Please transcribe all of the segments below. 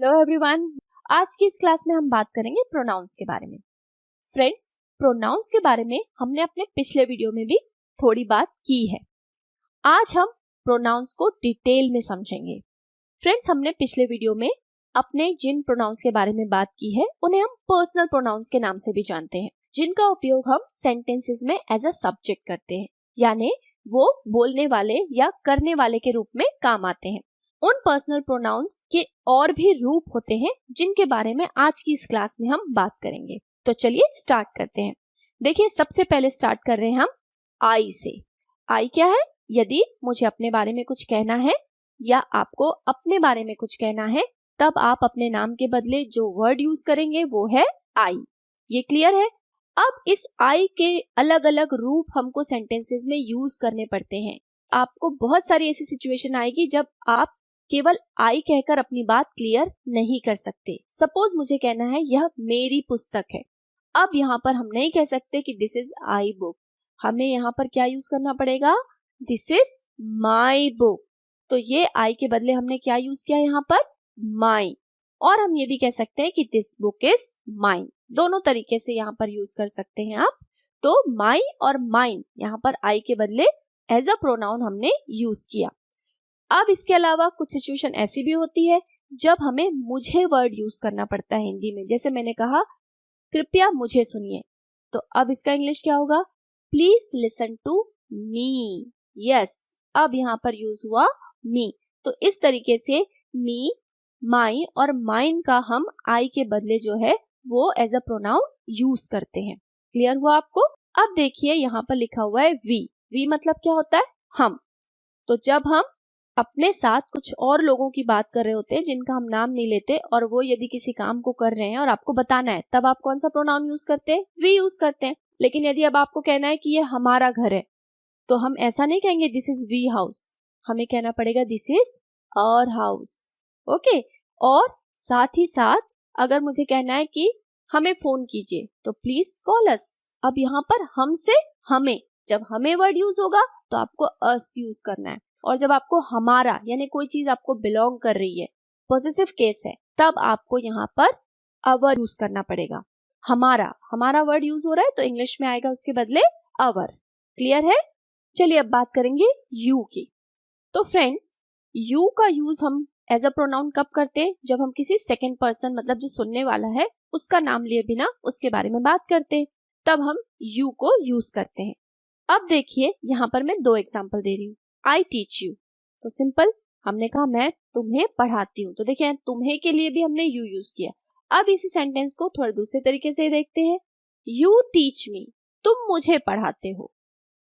Hello everyone, आज की इस क्लास में हम बात करेंगे प्रोनाउंस के बारे में। फ्रेंड्स, प्रोनाउंस के बारे में हमने अपने पिछले वीडियो में भी थोड़ी बात की है। आज हम प्रोनाउंस को डिटेल में समझेंगे। फ्रेंड्स, हमने पिछले वीडियो में अपने जिन प्रोनाउंस के बारे में बात की है उन्हें हम पर्सनल प्रोनाउंस के नाम से भी जानते हैं, जिनका उपयोग हम सेंटेंसेस में एज अ सब्जेक्ट करते हैं, यानी वो बोलने वाले या करने वाले के रूप में काम आते हैं। उन पर्सनल प्रोनाउंस के और भी रूप होते हैं जिनके बारे में आज की इस क्लास में हम बात करेंगे। तो चलिए स्टार्ट करते हैं। देखिए, सबसे पहले स्टार्ट कर रहे हैं हम आई से। आई क्या है? यदि मुझे अपने बारे में कुछ कहना है या आपको अपने बारे में कुछ कहना है, तब आप अपने नाम के बदले जो वर्ड यूज करेंगे वो है आई। ये क्लियर है? अब इस आई के अलग अलग रूप हमको सेंटेंसेस में यूज करने पड़ते हैं। आपको बहुत सारी ऐसी सिचुएशन आएगी जब आप केवल आई कहकर अपनी बात क्लियर नहीं कर सकते। सपोज मुझे कहना है यह मेरी पुस्तक है। अब यहाँ पर हम नहीं कह सकते कि दिस इज आई बुक। हमें यहाँ पर क्या यूज करना पड़ेगा? This is my book. तो ये आई के बदले हमने क्या यूज किया यहाँ पर? माई। और हम ये भी कह सकते हैं कि दिस बुक इज माइन। दोनों तरीके से यहाँ पर यूज कर सकते हैं आप। तो माई और माइन यहाँ पर आई के बदले एज अ प्रोनाउन हमने यूज किया। अब इसके अलावा कुछ सिचुएशन ऐसी भी होती है जब हमें मुझे वर्ड यूज करना पड़ता है हिंदी में। जैसे मैंने कहा, कृपया मुझे सुनिए, तो अब इसका इंग्लिश क्या होगा? Please listen to me. Yes, अब यहाँ पर यूज हुआ मी। तो इस तरीके से मी, माई और माइन का हम आई के बदले जो है वो एज अ प्रोनाउन यूज करते हैं। क्लियर हुआ आपको? अब देखिए, यहाँ पर लिखा हुआ है वी। वी मतलब क्या होता है? हम। तो जब हम अपने साथ कुछ और लोगों की बात कर रहे होते हैं जिनका हम नाम नहीं लेते, और वो यदि किसी काम को कर रहे हैं और आपको बताना है, तब आप कौन सा प्रोनाउन यूज करते हैं? वी यूज करते हैं। लेकिन यदि अब आपको कहना है कि ये हमारा घर है, तो हम ऐसा नहीं कहेंगे दिस इज वी हाउस। हमें कहना पड़ेगा this is our house. Okay. और साथ ही साथ अगर मुझे कहना है कि हमें फोन कीजिए, तो प्लीज कॉल अस। अब यहाँ पर हम से हमें, जब हमें वर्ड यूज होगा तो आपको अस यूज करना है। और जब आपको हमारा यानी कोई चीज आपको बिलोंग कर रही है, पॉजिटिव केस है, तब आपको यहाँ पर अवर यूज करना पड़ेगा। हमारा वर्ड यूज हो रहा है तो इंग्लिश में आएगा उसके बदले अवर। क्लियर है? चलिए अब बात करेंगे यू की। तो फ्रेंड्स, यू का यूज हम एज अ प्रोनाउन कब करते हैं? जब हम किसी सेकेंड पर्सन, मतलब जो सुनने वाला है, उसका नाम लिए बिना उसके बारे में बात करते हैं, तब हम यू को यूज करते हैं। अब देखिए, यहाँ पर मैं दो एग्जाम्पल दे रही हूँ। आई टीच यू, तो सिंपल, हमने कहा मैं तुम्हें पढ़ाती हूँ। तो देखिए, तुम्हें के लिए भी हमने यू यूज किया। अब इसी सेंटेंस को थोड़े दूसरे तरीके से देखते हैं। यू टीच मी, तुम मुझे पढ़ाते हो।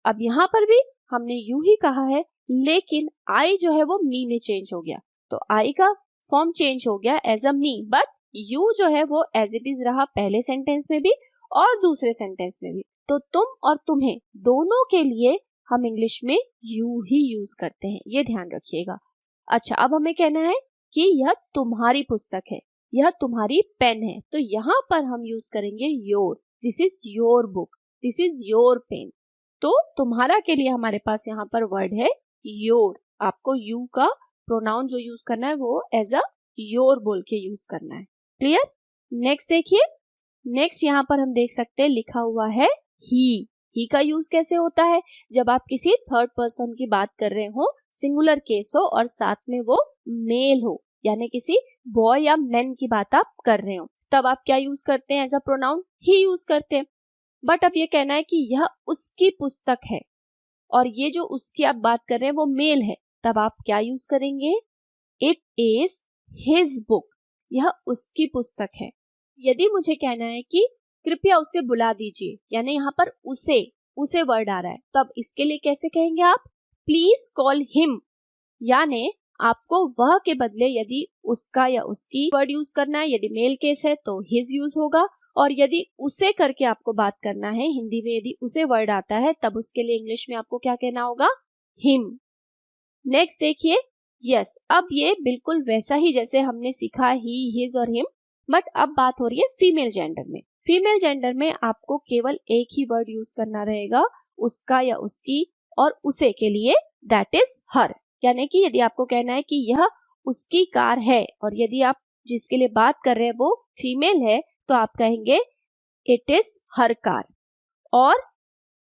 अब यहाँ पर भी हमने यू ही कहा है, लेकिन आई जो है वो मी में चेंज हो गया। तो आई का फॉर्म चेंज हो गया as a me, but you जो है वो एज इट इज रहा पहले सेंटेंस में भी और दूसरे सेंटेंस में भी। तो तुम और तुम्हें दोनों के लिए हम इंग्लिश में यू ही यूज करते हैं, ये ध्यान रखिएगा। अच्छा, अब हमें कहना है कि यह तुम्हारी पुस्तक है, यह तुम्हारी पेन है, तो यहाँ पर हम यूज करेंगे your. This is your book, this is your pen. तो तुम्हारा के लिए हमारे पास यहाँ पर वर्ड है योर। आपको यू का प्रोनाउन जो यूज करना है वो एज अ योर बोल के यूज करना है। क्लियर? नेक्स्ट देखिए, नेक्स्ट यहाँ पर हम देख सकते हैं लिखा हुआ है ही का यूज कैसे होता है? जब आप किसी थर्ड पर्सन की बात कर रहे हो, सिंगुलर केस हो और साथ में वो मेल हो, यानी किसी बॉय या मैन की बात आप कर रहे हो, तब आप क्या यूज करते हैं? एज अ प्रोनाउन ही यूज करते हैं। बट अब ये कहना है कि यह उसकी पुस्तक है, और ये जो उसकी आप बात कर रहे हैं वो मेल है, तब आप क्या यूज करेंगे? इट इज हिज बुक, यह उसकी पुस्तक है। यदि मुझे कहना है कि कृपया उसे बुला दीजिए, यानी यहाँ पर उसे वर्ड आ रहा है, तो अब इसके लिए कैसे कहेंगे आप? प्लीज कॉल हिम, यानी आपको वह के बदले यदि उसका या उसकी वर्ड यूज करना है। यदि मेल केस है तो हिज यूज होगा, और यदि उसे करके आपको बात करना है हिंदी में, यदि उसे वर्ड आता है, तब उसके लिए इंग्लिश में आपको क्या कहना होगा? हिम। नेक्स्ट देखिए, यस, अब ये बिल्कुल वैसा ही जैसे हमने सीखा ही, हिज और हिम, बट अब बात हो रही है फीमेल जेंडर में। फीमेल जेंडर में आपको केवल एक ही वर्ड यूज करना रहेगा उसका या उसकी, और उसे के लिए दैट इज हर। यानी कि यदि आपको कहना है कि यह उसकी कार है, और यदि आप जिसके लिए बात कर रहे हैं वो फीमेल है तो आप कहेंगे इट इज हर कार। और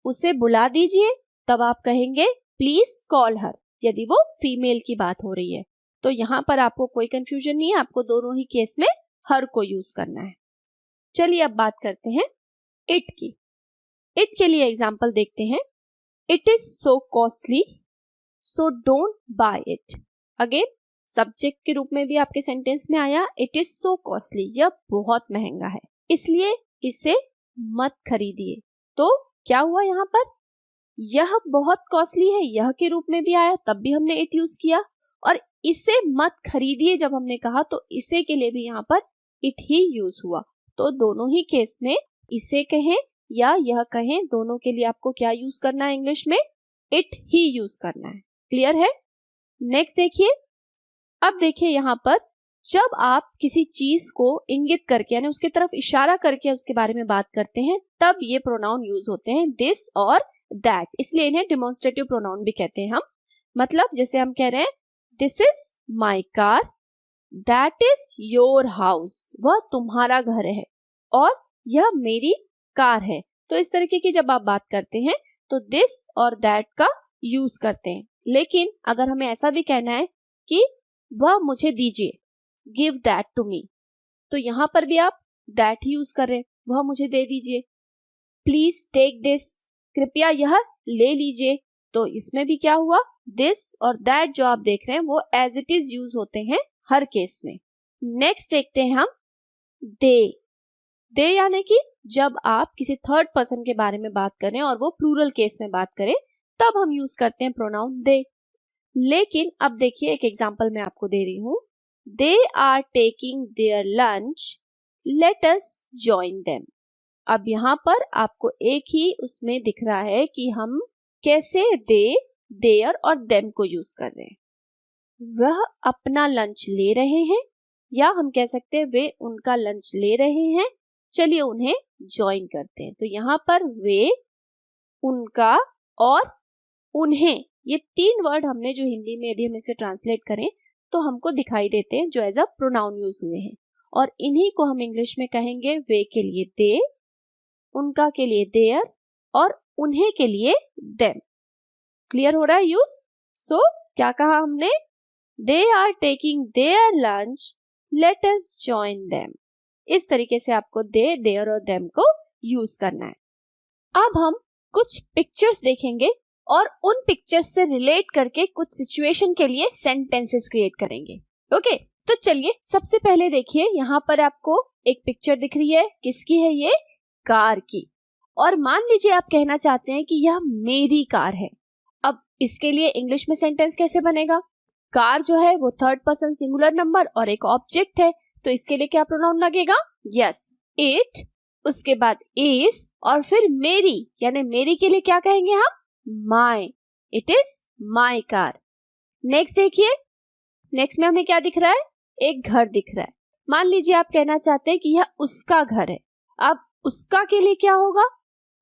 उसे बुला दीजिए तब आप कहेंगे प्लीज कॉल हर, यदि वो फीमेल की बात हो रही है। तो यहाँ पर आपको कोई कंफ्यूजन नहीं है, आपको दोनों ही केस में हर को यूज करना है। चलिए अब बात करते हैं इट की। इट के लिए एग्जाम्पल देखते हैं। It is so costly so don't buy it. Again subject के रूप में भी आपके सेंटेंस में आया इट इज सो कॉस्टली, यह बहुत महंगा है इसलिए इसे मत खरीदिए। तो क्या हुआ यहाँ पर, यह बहुत कॉस्टली है यह के रूप में भी आया तब भी हमने इट यूज किया, और इसे मत खरीदिए जब हमने कहा तो इसे के लिए भी यहाँ पर इट ही यूज हुआ। तो दोनों ही केस में इसे कहें या यह कहें, दोनों के लिए आपको क्या यूज करना है इंग्लिश में, इट ही यूज करना है। क्लियर है? नेक्स्ट देखिए। अब देखिए यहाँ पर जब आप किसी चीज को इंगित करके यानी उसके तरफ इशारा करके उसके बारे में बात करते हैं तब ये प्रोनाउन यूज होते हैं दिस और दैट, इसलिए इन्हें डिमॉन्स्ट्रेटिव प्रोनाउन भी कहते हैं हम। मतलब जैसे हम कह रहे हैं this is my car, that is your house, वह तुम्हारा घर है और यह मेरी कार है। तो इस तरीके की जब आप बात करते हैं तो दिस और दैट का यूज करते हैं। लेकिन अगर हमें ऐसा भी कहना है कि वह मुझे दीजिए, गिव दैट टू मी, तो यहां पर भी आप दैट ही यूज कर रहे हैं, वह मुझे दे दीजिए। प्लीज टेक दिस, कृपया यह ले लीजिए, तो इसमें भी क्या हुआ, दिस और दैट जो आप देख रहे हैं वो एज इट इज यूज होते हैं हर केस में। नेक्स्ट देखते हैं हम दे यानी कि जब आप किसी थर्ड पर्सन के बारे में बात करें और वो प्लूरल केस में बात करें तब हम यूज करते हैं प्रोनाउन दे। लेकिन अब देखिए एक एग्जांपल मैं आपको दे रही हूं, they are taking their lunch, let us join them. अब यहाँ पर आपको एक ही उसमें दिख रहा है कि हम कैसे दे, देयर और देम को यूज कर रहे हैं। वह अपना लंच ले रहे हैं या हम कह सकते हैं वे उनका लंच ले रहे हैं, चलिए उन्हें ज्वाइन करते हैं। तो यहाँ पर वे, उनका और उन्हें, ये तीन वर्ड हमने जो हिंदी में यदि हम इसे ट्रांसलेट करें तो हमको दिखाई देते हैं जो एज अ प्रोनाउन यूज हुए हैं, और इन्हीं को हम इंग्लिश में कहेंगे वे के लिए दे, उनका के लिए देयर और उन्हें के लिए देम। क्लियर हो रहा है यूज? सो क्या कहा हमने, they are taking their lunch, let us join them. इस तरीके से आपको दे, देयर और देम को यूज करना है। अब हम कुछ पिक्चर्स देखेंगे और उन पिक्चर्स से रिलेट करके कुछ सिचुएशन के लिए सेंटेंसेस क्रिएट करेंगे। ओके, तो चलिए सबसे पहले देखिए यहाँ पर आपको एक पिक्चर दिख रही है, किसकी है ये, कार की। और मान लीजिए आप कहना चाहते हैं कि यह मेरी कार है। अब इसके लिए इंग्लिश में सेंटेंस कैसे बनेगा, कार जो है वो थर्ड पर्सन सिंगुलर नंबर और एक ऑब्जेक्ट है, तो इसके लिए क्या प्रोनाउन लगेगा, यस इट, उसके बाद इज और फिर मेरी, यानी मेरी के लिए क्या कहेंगे हम, my, it is my car. Next देखिए, नेक्स्ट में हमें क्या दिख रहा है, एक घर दिख रहा है। मान लीजिए आप कहना चाहते हैं कि यह उसका घर है। अब उसका के लिए क्या होगा,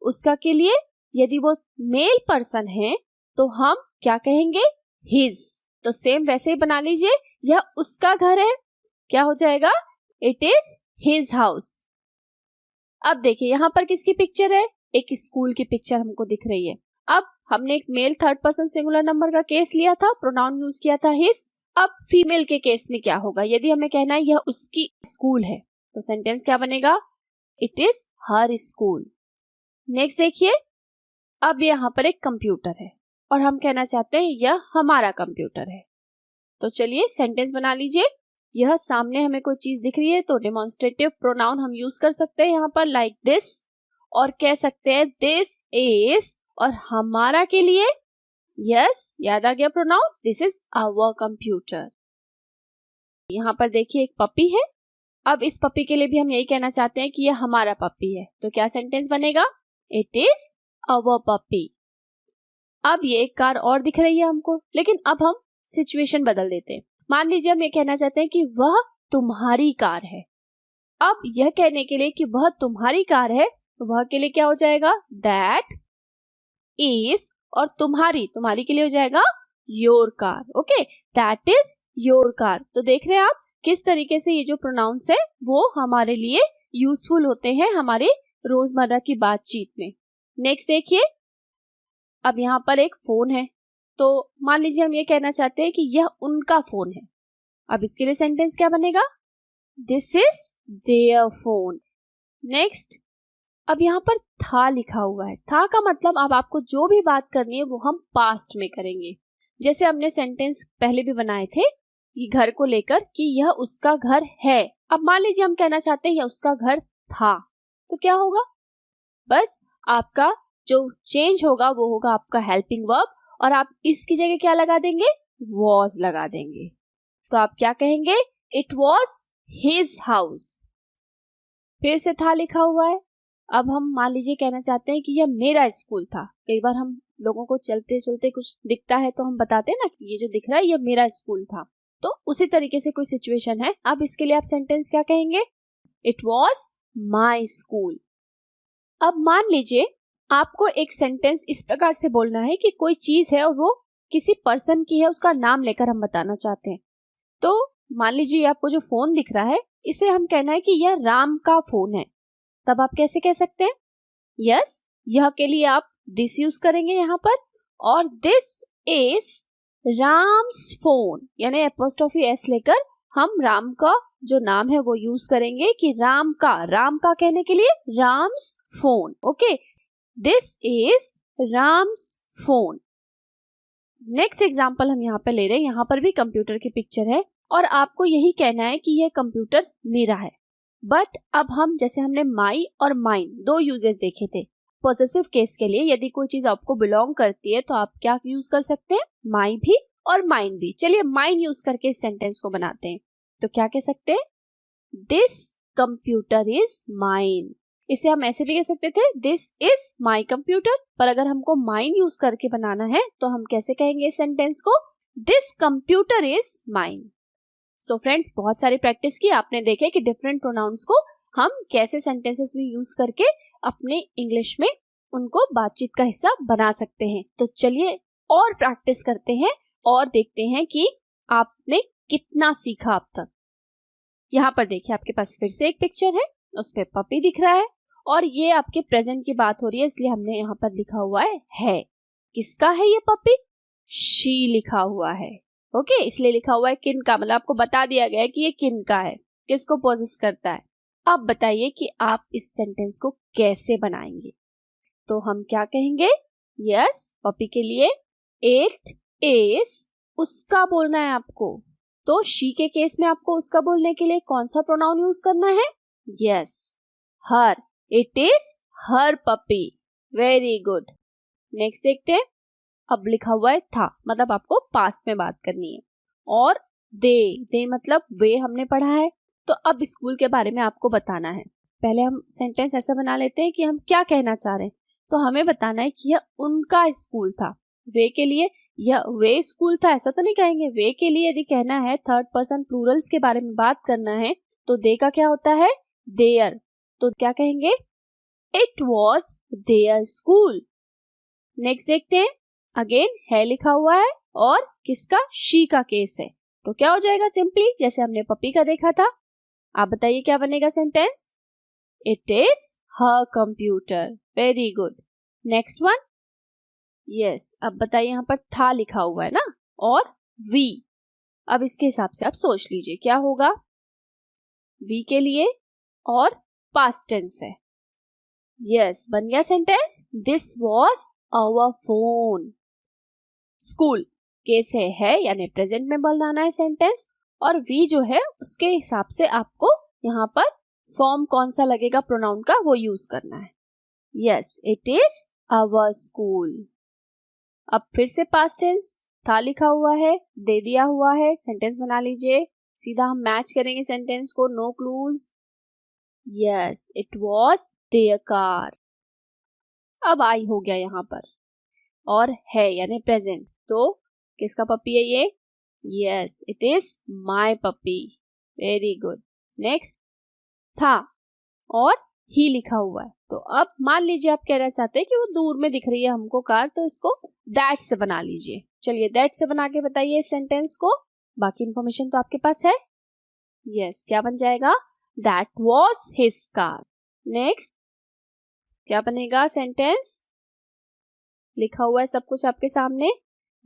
उसका के लिए यदि वो मेल पर्सन है तो हम क्या कहेंगे, हिज। तो सेम वैसे ही बना लीजिए, यह उसका घर है, क्या हो जाएगा, इट इज हिज हाउस। अब देखिए यहाँ पर किसकी पिक्चर है, एक स्कूल की पिक्चर हमको दिख रही है। अब हमने एक male third person singular number का केस लिया था, प्रोनाउन यूज किया था हिज। अब फीमेल के केस में क्या होगा, यदि हमें कहना है यह उसकी स्कूल है तो सेंटेंस क्या बनेगा, it is her school. Next देखिए, अब यहाँ पर एक कंप्यूटर है और हम कहना चाहते हैं यह हमारा कंप्यूटर है, तो चलिए सेंटेंस बना लीजिए। यह सामने हमें कोई चीज दिख रही है तो डिमॉन्स्ट्रेटिव प्रोनाउन हम यूज कर सकते हैं यहाँ पर लाइक दिस, और कह सकते हैं दिस इज, और हमारा के लिए यस, याद आ गया pronoun, this is our computer. यहाँ पर देखिए एक पपी है। अब इस पपी के लिए भी हम यही कहना चाहते हैं कि यह हमारा पपी है, तो क्या सेंटेंस बनेगा, इट इज आवर पपी। अब ये एक कार और दिख रही है हमको, लेकिन अब हम सिचुएशन बदल देते हैं। मान लीजिए हम ये कहना चाहते हैं कि वह तुम्हारी कार है। अब यह कहने के लिए कि वह तुम्हारी कार है, वह के लिए क्या हो जाएगा, दैट इज, और तुम्हारी, तुम्हारी के लिए हो जाएगा your car. Okay, that is your car. तो देख रहे हैं आप, किस तरीके से ये जो प्रोनाउंस है वो हमारे लिए यूजफुल होते हैं हमारे रोजमर्रा की बातचीत में। नेक्स्ट देखिए, अब यहाँ पर एक फोन है, तो मान लीजिए हम ये कहना चाहते हैं कि यह उनका फोन है। अब इसके लिए सेंटेंस क्या बनेगा? This is their phone. Next, अब यहाँ पर था लिखा हुआ है। था का मतलब अब आपको जो भी बात करनी है वो हम पास्ट में करेंगे। जैसे हमने सेंटेंस पहले भी बनाए थे ये घर को लेकर कि यह उसका घर है। अब मान लीजिए हम कहना चाहते हैं यह उसका घर था, तो क्या होगा? बस आपका जो चेंज होगा वो होगा आपका हेल्पिंग वर्ब, और आप इसकी जगह क्या लगा देंगे? वॉज लगा देंगे। तो आप क्या कहेंगे? It was his house. फिर से था लिखा हुआ है। अब हम मान लीजिए कहना चाहते हैं कि यह मेरा स्कूल था। कई बार हम लोगों को चलते चलते कुछ दिखता है तो हम बताते हैं ना कि ये जो दिख रहा है यह मेरा स्कूल था। तो उसी तरीके से कोई सिचुएशन है। अब इसके लिए आप सेंटेंस क्या कहेंगे? It was my school. अब मान लीजिए आपको एक सेंटेंस इस प्रकार से बोलना है कि कोई चीज है और वो किसी पर्सन की है, उसका नाम लेकर हम बताना चाहते हैं। तो मान लीजिए आपको जो फोन दिख रहा है इसे हम कहना है कि यह राम का फोन है। तब आप कैसे कह सकते हैं? यस, यह के लिए आप दिस यूज करेंगे यहाँ पर, और दिस इज राम्स फोन, यानी एपोस्ट्रोफी एस लेकर हम राम का जो नाम है वो यूज करेंगे कि राम का कहने के लिए Ram's phone. Okay, this is Ram's phone. Next example हम यहाँ पे ले रहे हैं। यहाँ पर भी कंप्यूटर की पिक्चर है और आपको यही कहना है कि यह कंप्यूटर मेरा है। बट अब हम जैसे हमने माई और माइन दो यूजेस देखे थे। पॉसेसिव केस के लिए यदि कोई चीज आपको बिलोंग करती है तो आप क्या यूज कर सकते हैं? माई भी और माइन भी। चलिए माइन यूज करके इस सेंटेंस को बनाते हैं। तो क्या कह सकते हैं? This computer is mine. इसे हम ऐसे भी कह सकते थे, दिस इज माई कंप्यूटर। पर अगर हमको माइन यूज करके बनाना है तो हम कैसे कहेंगे इस सेंटेंस को? This computer is mine. So friends, बहुत सारी प्रैक्टिस की आपने देखे कि डिफरेंट प्रोनाउंस को हम कैसे सेंटेंसेस में यूज करके अपने इंग्लिश में उनको बातचीत का हिस्सा बना सकते हैं। तो चलिए और प्रैक्टिस करते हैं और देखते हैं कि आपने कितना सीखा अब तक। यहाँ पर देखिए आपके पास फिर से एक पिक्चर है, उसपे पपी दिख रहा है और ये आपके प्रेजेंट की बात हो रही है, इसलिए हमने यहाँ पर लिखा हुआ है। किसका है ये पपी? शी लिखा हुआ है। ओके, इसलिए लिखा हुआ है किन का, मतलब आपको बता दिया गया है कि ये किन का है, किसको पोजेस करता है। अब बताइए कि आप इस सेंटेंस को कैसे बनाएंगे। तो हम क्या कहेंगे? यस, पपी के लिए इट इज उसका बोलना है आपको। तो शी के केस में आपको उसका बोलने के लिए कौन सा प्रोनाउन यूज करना है? Yes, her. It is her puppy. Very good. Next देखते हैं। अब लिखा हुआ है था, मतलब आपको पास्ट में बात करनी है। और दे मतलब वे हमने पढ़ा है। तो अब स्कूल के बारे में आपको बताना है। पहले हम सेंटेंस ऐसा बना लेते हैं कि हम क्या कहना चाह रहे हैं। तो हमें बताना है कि यह उनका स्कूल था। वे के लिए यह वे स्कूल था ऐसा तो नहीं कहेंगे। वे के लिए यदि कहना है, थर्ड पर्सन प्लूरल्स के बारे में बात करना है, तो दे का क्या होता है? देयर। तो क्या कहेंगे? It was their school. Next देखते हैं। अगेन है लिखा हुआ है और किसका? शी का केस है। तो क्या हो जाएगा? सिंपली जैसे हमने पपी का देखा था। आप बताइए क्या बनेगा sentence? It is her computer. Very good. Next one. Yes, अब बताइए यहाँ पर था लिखा हुआ है ना, और वी। अब इसके हिसाब से आप सोच लीजिए क्या होगा। वी के लिए और पास्ट टेंस है। यस, बन गया sentence. This was our phone. School case है यानी प्रेजेंट में बनाना है सेंटेंस, और वी जो है उसके हिसाब से आपको यहाँ पर फॉर्म कौन सा लगेगा प्रोनाउन का वो यूज करना है। Yes, it is our school. अब फिर से पास्ट टेंस था लिखा हुआ है, दे दिया हुआ है, सेंटेंस बना लीजिए। सीधा हम मैच करेंगे सेंटेंस को, no clues. Yes, it was their car. अब आई हो गया यहाँ पर, और है यानी प्रेजेंट। तो किसका पपी है ये? Yes, it is my puppy. Very good. Next था और ही लिखा हुआ है। तो अब मान लीजिए आप कहना चाहते हैं कि वो दूर में दिख रही है हमको कार, तो इसको दैट से बना लीजिए। चलिए दैट से बना के बताइए इस सेंटेंस को। बाकी इंफॉर्मेशन तो आपके पास है। यस, क्या बन जाएगा? That was his car. Next क्या बनेगा सेंटेंस? लिखा हुआ है सब कुछ आपके सामने।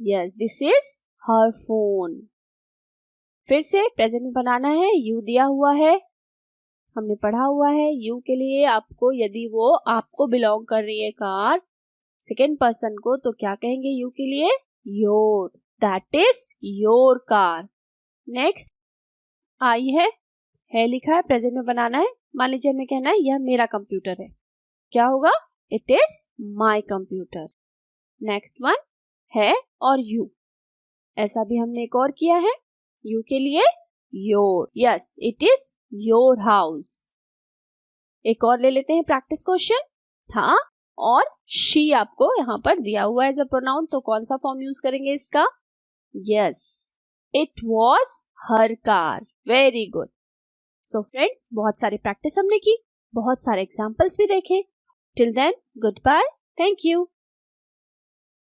Yes, this is her phone. फिर से प्रेजेंट में बनाना है। यू दिया हुआ है, हमने पढ़ा हुआ है। यू के लिए आपको, यदि वो आपको बिलोंग कर रही है कार, सेकेंड पर्सन को, तो क्या कहेंगे यू के लिए? Your. That is your car. Next I है लिखा है, प्रेजेंट में बनाना है। मान लीजिए हमें कहना है यह मेरा कंप्यूटर है, क्या होगा? It is my computer. Next one है और यू, ऐसा भी हमने एक और किया है। यू के लिए your. Yes, it is your house. एक और ले लेते हैं प्रैक्टिस क्वेश्चन। था और शी आपको यहाँ पर दिया हुआ है एज अ प्रोनाउन, तो कौन सा फॉर्म यूज करेंगे इसका? Yes, it was her car. Very good. So friends, बहुत सारी प्रैक्टिस हमने की, बहुत सारे एग्जाम्पल्स भी देखे। Till then, good bye, thank you.